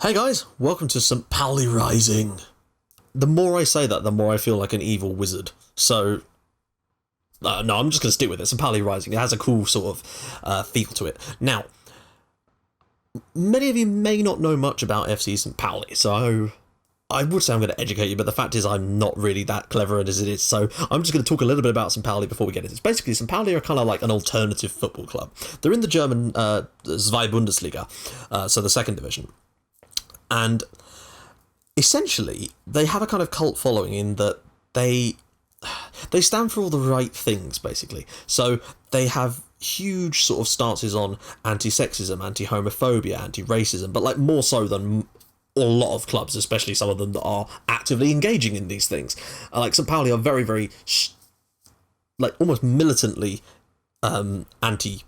Hey guys, welcome to St. Pauli Rising. The more I say that, the more I feel like an evil wizard. So, no, I'm just going to stick with it. St. Pauli Rising. It has a cool sort of feel to it. Now, many of you may not know much about FC St. Pauli, so I would say I'm going to educate you, but the fact is I'm not really that clever as it is, so I'm just going to talk a little bit about St. Pauli before we get into this. Basically, St. Pauli are kind of like an alternative football club. They're in the German Fußball-Bundesliga, so the second division. And essentially, they have a kind of cult following in that they stand for all the right things, basically. So they have huge sort of stances on anti-sexism, anti-homophobia, anti-racism, but like more so than a lot of clubs, especially some of them that are actively engaging in these things. Like St. Pauli are very, very, like almost militantly anti-sexism,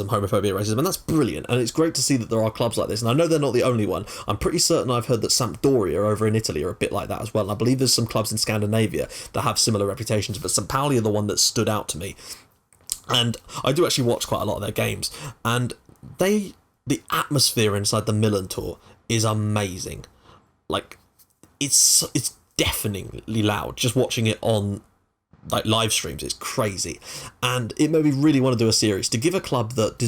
homophobia, racism, and that's brilliant, and it's great to see that there are clubs like this, and I know they're not the only one. I'm pretty certain I've heard that Sampdoria over in Italy are a bit like that as well, and I believe there's some clubs in Scandinavia that have similar reputations, but St. Pauli are the one that stood out to me, and I do actually watch quite a lot of their games, and the atmosphere inside the Milan tour is amazing. Like, it's deafeningly loud, just watching it on like live streams. It's crazy, and it made me really want to do a series to give a club that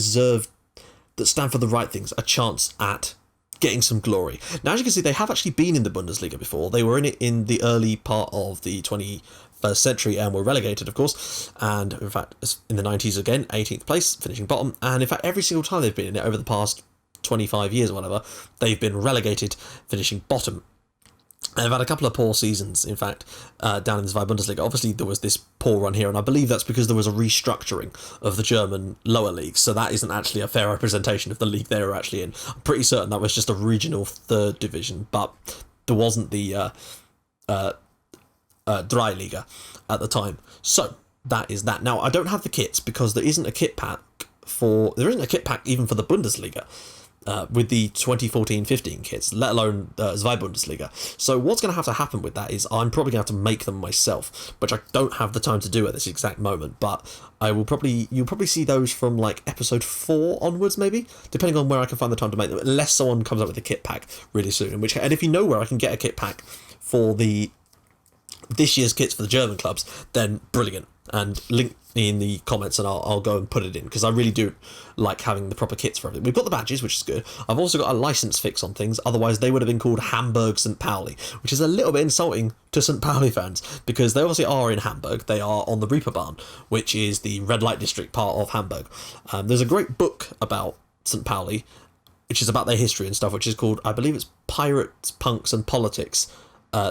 stand for the right things a chance at getting some glory. Now, as you can see, they have actually been in the Bundesliga before. They were in it in the early part of the 21st century and were relegated, of course, and in fact in the 90s again, 18th place, finishing bottom, and in fact every single time they've been in it over the past 25 years or whatever, they've been relegated, finishing bottom. They've had a couple of poor seasons, in fact, down in the Bundesliga. Obviously, there was this poor run here, and I believe that's because there was a restructuring of the German lower leagues, so that isn't actually a fair representation of the league they were actually in. I'm pretty certain that was just a regional third division, but there wasn't the Dreiliga at the time. So, that is that. Now, I don't have the kits, because there isn't a kit pack even for the Bundesliga. With the 2014-15 kits, let alone Bundesliga. So what's going to have to happen with that is I'm probably going to have to make them myself, which I don't have the time to do at this exact moment, but you'll probably see those from like episode 4 onwards, maybe, depending on where I can find the time to make them, unless someone comes up with a kit pack really soon, and if you know where I can get a kit pack for this year's kits for the German clubs, then brilliant, and link me in the comments and I'll go and put it in, because I really do like having the proper kits for everything. We've got the badges, which is good. I've also got a license fix on things, otherwise they would have been called Hamburg St. Pauli, which is a little bit insulting to St. Pauli fans, because they obviously are in Hamburg. They are on the Reeperbahn, which is the red light district part of Hamburg. There's a great book about St. Pauli, which is about their history and stuff, which is called, I believe it's Pirates, Punks and Politics,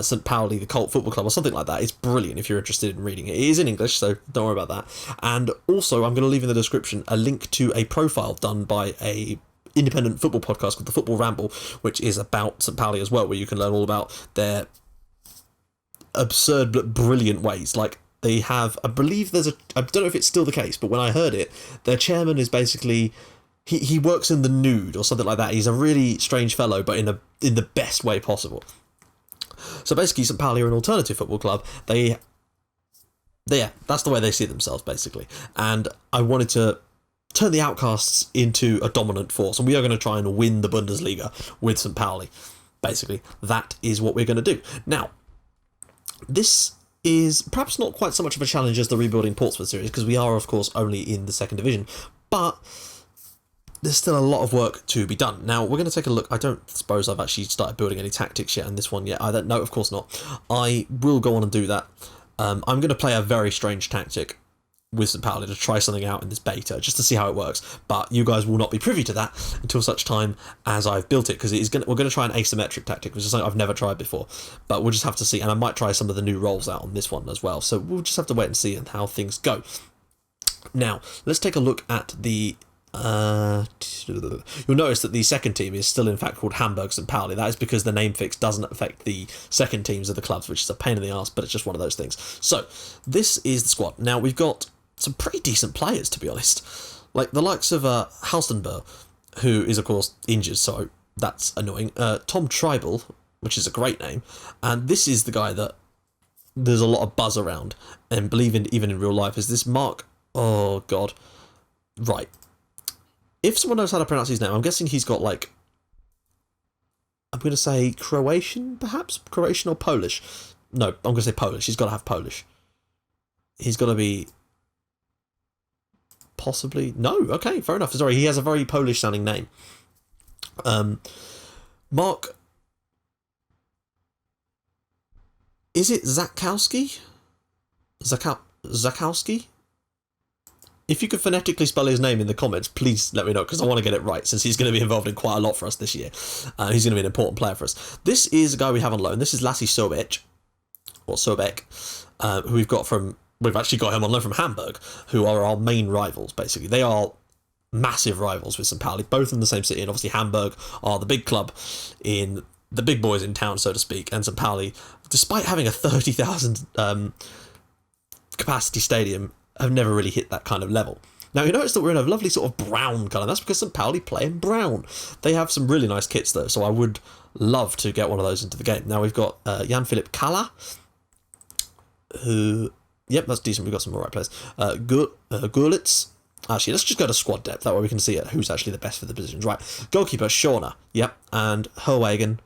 St. Pauli, the cult football club, or something like that. It's brilliant if you're interested in reading it. It is in English, so don't worry about that. And also, I'm going to leave in the description a link to a profile done by a independent football podcast called The Football Ramble, which is about St. Pauli as well, where you can learn all about their absurd but brilliant ways. Like, they have, I believe I don't know if it's still the case, but when I heard it, their chairman is basically, he works in the nude or something like that. He's a really strange fellow, but in the best way possible. So basically, St. Pauli are an alternative football club. That's the way they see themselves, basically. And I wanted to turn the outcasts into a dominant force, and we are going to try and win the Bundesliga with St. Pauli. Basically, that is what we're going to do. Now, this is perhaps not quite so much of a challenge as the Rebuilding Portsmouth series, because we are, of course, only in the second division, but there's still a lot of work to be done. Now, we're going to take a look. I don't suppose I've actually started building any tactics yet on this one yet. No, of course not. I will go on and do that. I'm going to play a very strange tactic with St. Pauli to try something out in this beta, just to see how it works. But you guys will not be privy to that until such time as I've built it, because we're going to try an asymmetric tactic, which is something I've never tried before. But we'll just have to see, and I might try some of the new roles out on this one as well. So we'll just have to wait and see how things go. Now, let's take a look at the you'll notice that the second team is still in fact called Hamburg St. Pauli. That is because the name fix doesn't affect the second teams of the clubs, which is a pain in the arse, but it's just one of those things. So this is the squad. Now, we've got some pretty decent players, to be honest, like the likes of Halstenberg, who is of course injured, so that's annoying. Tom Tribal, which is a great name, and this is the guy that there's a lot of buzz around and believe in even in real life, is this Mark, oh god, right. If someone knows how to pronounce his name, I'm guessing he's got like I'm going to say Croatian, perhaps? Croatian or Polish? No, I'm going to say Polish. He's got to have Polish. He's got to be... Possibly... No, okay, fair enough. Sorry, he has a very Polish-sounding name. Mark... Is it Zakowski? Zakowski? If you could phonetically spell his name in the comments, please let me know, because I want to get it right, since he's going to be involved in quite a lot for us this year. He's going to be an important player for us. This is a guy we have on loan. This is Lassie Sobek, who we've got from... We've actually got him on loan from Hamburg, who are our main rivals, basically. They are massive rivals with St. Pauli, both in the same city, and obviously Hamburg are the big club in... the big boys in town, so to speak, and St. Pauli, despite having a 30,000 capacity stadium, have never really hit that kind of level. Now, you notice that we're in a lovely sort of brown colour. That's because St. Pauli play in brown. They have some really nice kits, though, so I would love to get one of those into the game. Now, we've got Jan-Philipp Kalla, who... Yep, that's decent. We've got some alright players. Gurlitz. Actually, let's just go to squad depth. That way we can see who's actually the best for the positions. Right. Goalkeeper, Schorner. Yep. And Herwagen.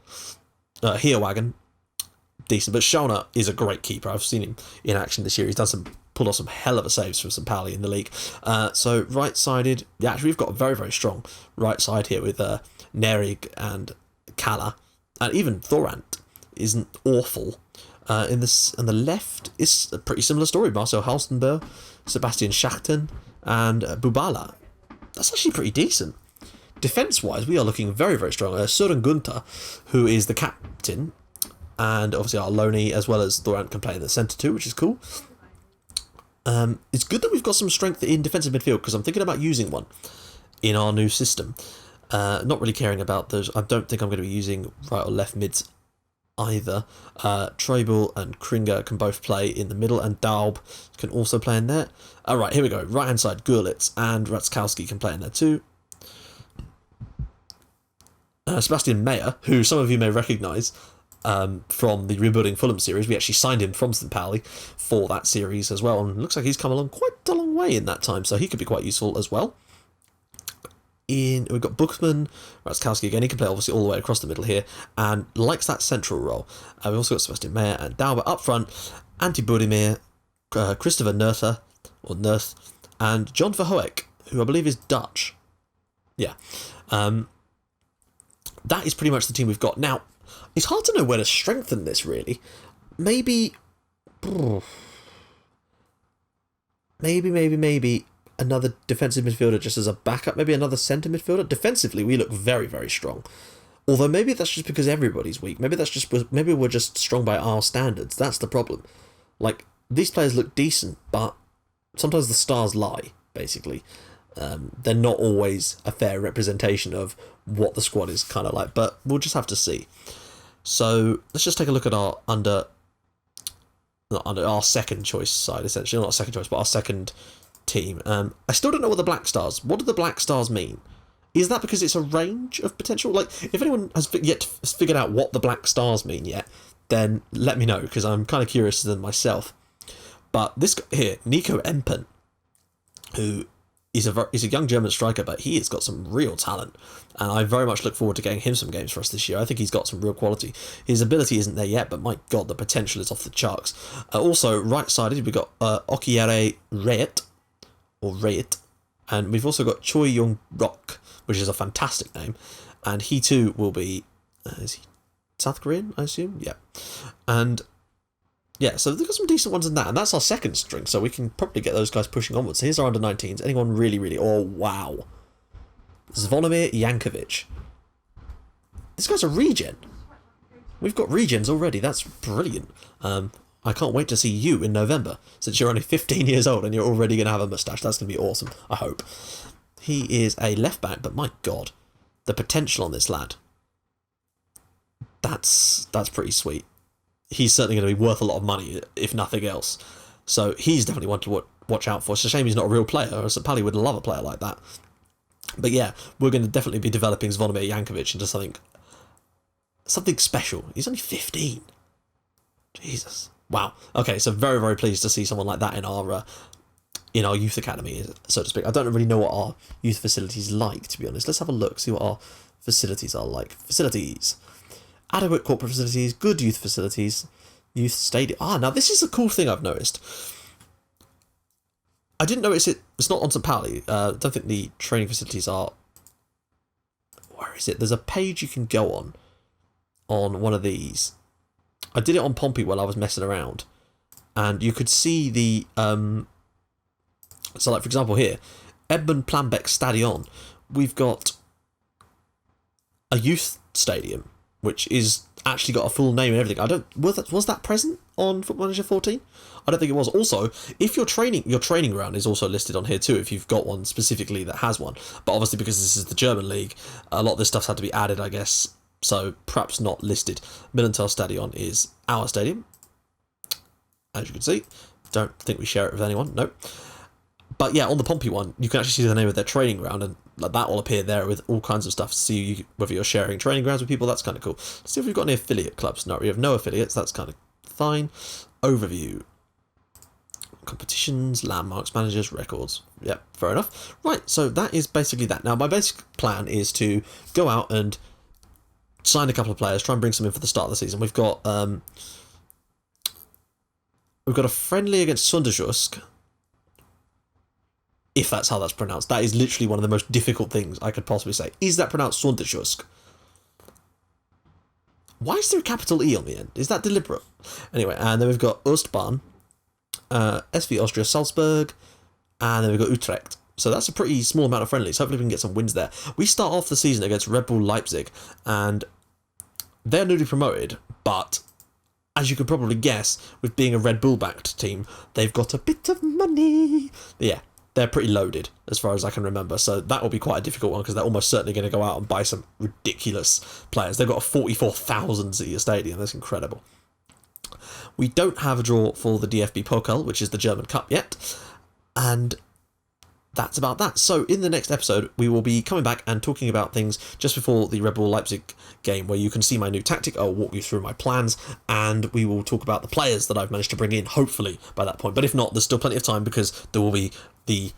Decent. But Schorner is a great keeper. I've seen him in action this year. He's pulled off some hell of a saves for St. Pauli in the league. So, right-sided. Yeah, actually, we've got a very, very strong right side here with Nerig and Kalla. And even Thorant isn't awful. And the left is a pretty similar story. Marcel Halstenberg, Sebastian Schachten, and Bubala. That's actually pretty decent. Defence-wise, we are looking very, very strong. Søren Gunther, who is the captain, and obviously our loanee, as well as Thorant, can play in the centre too, which is cool. It's good that we've got some strength in defensive midfield, because I'm thinking about using one in our new system. Not really caring about those. I don't think I'm going to be using right or left mids either. Treibel and Kringer can both play in the middle, and Daub can also play in there. Alright, here we go. Right hand side, Gurlitz and Ratzkowski can play in there too. Sebastian Meyer, who some of you may recognise from the Rebuilding Fulham series. We actually signed him from St. Pauli for that series as well, and looks like he's come along quite a long way in that time, so he could be quite useful as well. We've got Buchmann, Ratzkowski again, he can play obviously all the way across the middle here, and likes that central role. We've also got Sebastian Meyer and Dauber up front, Antti Budimir, Christopher Nerth, and John Verhoek, who I believe is Dutch. Yeah. That is pretty much the team we've got. Now, it's hard to know where to strengthen this, really. Maybe another defensive midfielder just as a backup, maybe another centre midfielder. Defensively, we look very, very strong. Although maybe that's just because everybody's weak. Maybe we're just strong by our standards. That's the problem. Like, these players look decent, but sometimes the stars lie, basically. They're not always a fair representation of what the squad is kind of like, but we'll just have to see. So let's just take a look at our under our second choice side, essentially. Not second choice, but our second team. I still don't know what the Black Stars... What do the Black Stars mean? Is that because it's a range of potential? Like, if anyone has yet figured out what the Black Stars mean yet, then let me know, because I'm kind of curious than myself. But this guy here, Nico Empen, who is a young German striker, but he has got some real talent, and I very much look forward to getting him some games for us this year. I think he's got some real quality. His ability isn't there yet, but my god, the potential is off the charts. Also, right-sided, we've got Okiere Reyet, and we've also got Choi Young Rok, which is a fantastic name, and he too will be, is he South Korean, I assume? Yeah. And yeah, so they've got some decent ones in that, and that's our second string, so we can probably get those guys pushing onwards. So here's our under-19s. Anyone really... Oh, wow. Zvonimir Jankovic. This guy's a regen. We've got regens already. That's brilliant. I can't wait to see you in November, since you're only 15 years old and you're already going to have a moustache. That's going to be awesome, I hope. He is a left-back, but my god, the potential on this lad. That's pretty sweet. He's certainly going to be worth a lot of money, if nothing else. So he's definitely one to watch out for. It's a shame he's not a real player. St. Pauli would love a player like that. But yeah, we're going to definitely be developing Zvonimir Jankovic into something special. He's only 15. Jesus. Wow. Okay, so very, very pleased to see someone like that in our youth academy, so to speak. I don't really know what our youth facilities like, to be honest. Let's have a look, see what our facilities are like. Facilities. adequate corporate facilities, good youth facilities, youth stadium. Now this is a cool thing I've noticed. I didn't notice it. It's not on St. Pauli. I don't think the training facilities are. Where is it? There's a page you can go on one of these. I did it on Pompey while I was messing around, and you could see the. So, like for example, here, Edmund Planbeck Stadion, we've got a youth stadium, which is actually got a full name and everything. I don't. Was that present on Football Manager 14? I don't think it was. Also, if your training ground is also listed on here too, if you've got one specifically that has one. But obviously, because this is the German league, a lot of this stuff's had to be added, I guess. So perhaps not listed. Millental Stadion is our stadium, as you can see. Don't think we share it with anyone. Nope. But yeah, on the Pompey one, you can actually see the name of their training ground, and like, that will appear there with all kinds of stuff. See whether you're sharing training grounds with people. That's kind of cool. Let's see if we've got any affiliate clubs. No, we have no affiliates. That's kind of fine. Overview. Competitions, landmarks, managers, records. Yep, fair enough. Right, so that is basically that. Now, my basic plan is to go out and sign a couple of players, try and bring some in for the start of the season. We've got a friendly against Sunderjusk, if that's how that's pronounced. That is literally one of the most difficult things I could possibly say. Is that pronounced Sunderjusk? Why is there a capital E on the end? Is that deliberate? Anyway, and then we've got Ostbahn, SV Austria Salzburg, and then we've got Utrecht. So that's a pretty small amount of friendlies. Hopefully we can get some wins there. We start off the season against Red Bull Leipzig, and they're newly promoted, but as you could probably guess, with being a Red Bull-backed team, they've got a bit of money. Yeah, they're pretty loaded, as far as I can remember, so that will be quite a difficult one, because they're almost certainly going to go out and buy some ridiculous players. They've got a 44,000-seater stadium. That's incredible. We don't have a draw for the DFB-Pokal, which is the German Cup, yet, and that's about that. So in the next episode, we will be coming back and talking about things just before the Red Bull Leipzig game, where you can see my new tactic. I'll walk you through my plans, and we will talk about the players that I've managed to bring in, hopefully, by that point. But if not, there's still plenty of time, because there will be the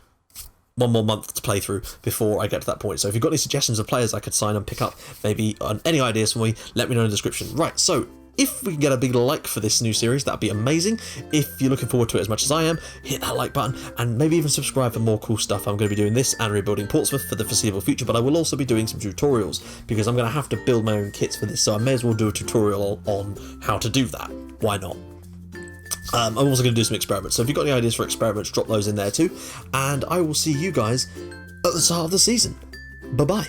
one more month to play through before I get to that point. So if you've got any suggestions of players I could sign and pick up, maybe any ideas for me, let me know in the description. Right, so if we can get a big like for this new series, that'd be amazing. If you're looking forward to it as much as I am, hit that like button, and maybe even subscribe for more cool stuff. I'm going to be doing this and rebuilding Portsmouth for the foreseeable future, but I will also be doing some tutorials, because I'm going to have to build my own kits for this, so I may as well do a tutorial on how to do that. Why not? I'm also going to do some experiments, so if you've got any ideas for experiments, drop those in there too, and I will see you guys at the start of the season. Bye-bye.